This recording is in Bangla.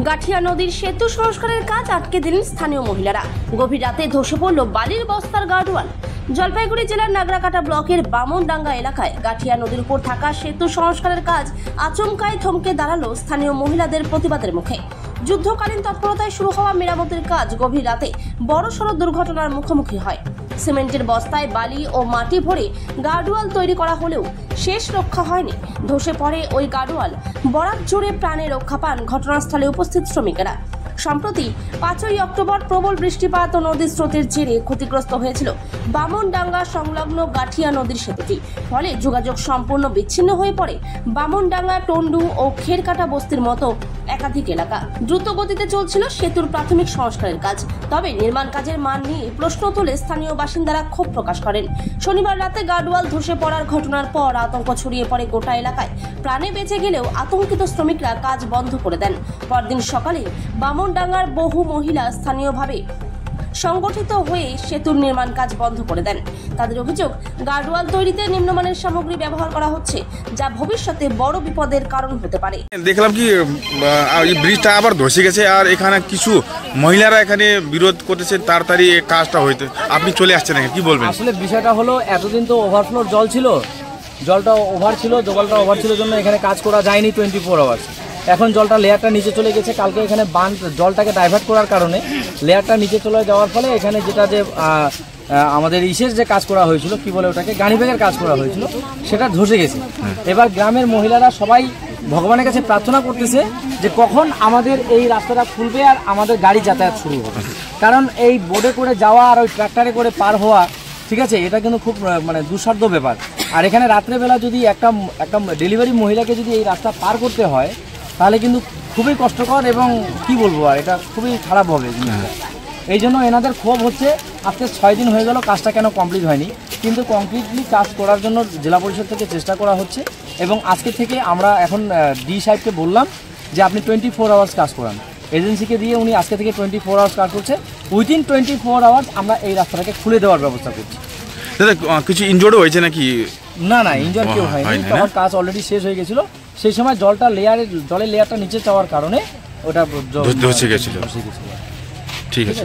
গাঠিয়া নদীর সেতু সংস্কারের কাজ আটকে দিলেন স্থানীয় মহিলারা। গভীর রাতে ধসে পড়ল বালির বস্তার গার্ডওয়াল। জলপাইগুড়ি জেলার নাগরাকাটা ব্লকের বামনডাঙ্গা এলাকায় গাঠিয়া নদীর উপর থাকা সেতু সংস্কারের কাজ আচমকায় থমকে দাঁড়ালো স্থানীয় মহিলাদের প্রতিবাদের মুখে। যুদ্ধকালীন তৎপরতায় শুরু হওয়া মেরামতের কাজ গভীর রাতে বড়সড় দুর্ঘটনার মুখোমুখি হয়। সিমেন্টের বস্তায় বালি ও মাটি ভরে গার্ডওয়াল তৈরি করা হলেও শেষ রক্ষা হয়নি। ধসে পড়ে ওই গার্ডওয়াল। বরাত জোরে প্রাণে রক্ষা পান ঘটনাস্থলে উপস্থিত শ্রমিকেরা। সম্প্রতি 5ই অক্টোবর প্রবল বৃষ্টিপাত ও নদীর স্রোতের জেরে ক্ষতিগ্রস্ত হয়েছিল বামনডাঙ্গা সংলগ্ন গাঠিয়া নদীর সেতুটি। ফলে যোগাযোগ সম্পূর্ণ বিচ্ছিন্ন হয়ে পড়ে বামনডাঙ্গা, টন্ডু ও খেরকাটা বস্তির মতো একাধিক এলাকা। দ্রুত গতিতে চলছিল সেতুর প্রাথমিক সংস্কারের কাজ। তবে নির্মাণ কাজের মান নিয়ে প্রশ্ন তুলে স্থানীয় বাসিন্দারা ক্ষোভ প্রকাশ করেন। শনিবার রাতে গার্ডওয়াল ধসে পড়ার ঘটনার পর আতঙ্ক ছড়িয়ে পড়ে গোটা এলাকায়। প্রাণে বেঁচে গেলেও আতঙ্কিত শ্রমিকরা কাজ বন্ধ করে দেন। পরদিন সকালে বামনডাঙ্গার বহু মহিলা স্থানীয়ভাবে সংগঠিত হয়ে সেতুর নির্মাণ কাজ বন্ধ করে দেন। তাদের অভিযোগ, গার্ডওয়াল তৈরিতে নিম্নমানের সামগ্রী ব্যবহার করা হচ্ছে, যা ভবিষ্যতে বড় বিপদের কারণ হতে পারে। দেখলাম কি ব্রিজটা আবার ধসে গেছে, আর এখানে কিছু মহিলারা এখানে বিরোধ করতেছে তাড়াতাড়ি কাজটা হইতে। আপনি চলে আসছেন, কি বলবেন? আসলে বিষয়টা হলো, এতদিন তো ওভারফ্লোর জল ছিল, জলটা ওভার ছিল, জলটা ওভার ছিল জন্য এখানে কাজ করা যায়নি 24 আওয়ার্স। এখন জলটা লেয়ারটা নিচে চলে গেছে। কালকে এখানে জলটাকে ডাইভার্ট করার কারণে লেয়ারটা নিচে চলে যাওয়ার ফলে এখানে যেটা যে আমাদের ইসের যে কাজ করা হয়েছিল, কি বলে ওটাকে, গাড়িব্যাগের কাজ করা হয়েছিল, সেটা ধসে গেছে। এবার গ্রামের মহিলারা সবাই ভগবানের কাছে প্রার্থনা করতেছে যে কখন আমাদের এই রাস্তাটা খুলবে আর আমাদের গাড়ি যাতায়াত শুরু হবে। কারণ এই বোটে করে যাওয়া আর ওই ট্রাক্টরে করে পার হওয়া, ঠিক আছে, এটা কিন্তু খুব দুঃসাধ্য ব্যাপার। আর এখানে রাত্রেবেলা যদি একটা ডেলিভারি মহিলাকে যদি এই রাস্তা পার করতে হয়, তাহলে কিন্তু খুবই কষ্টকর এবং কি বলবো, আর এটা খুবই খারাপ হবে। এই জন্য এনাদের ক্ষোভ হচ্ছে, আজকে 6 দিন হয়ে গেল কাজটা কেন কমপ্লিট হয়নি। কিন্তু কমপ্লিটলি কাজ করার জন্য জেলা পরিষদ থেকে চেষ্টা করা হচ্ছে এবং আজকে থেকে আমরা এখন ডি সাহেবকে বললাম যে আপনি 24 আওয়ার্স কাজ করান। এজেন্সিকে দিয়ে উনি আজকে থেকে 24 আওয়ার্স কাজ করছে। উইদিন 24 আওয়ার্স আমরা এই রাস্তাটাকে খুলে দেওয়ার ব্যবস্থা করছি। দাদা, কিছু ইনজোর্ডও হয়েছে নাকি? না, ইনজোর কেউ হয়নি। তখন কাজ অলরেডি শেষ হয়ে গেছিল। সেই সময় জলের লেয়ারটা নিচে যাওয়ার কারণে ওটা ধসে গেছিল। ঠিক আছে।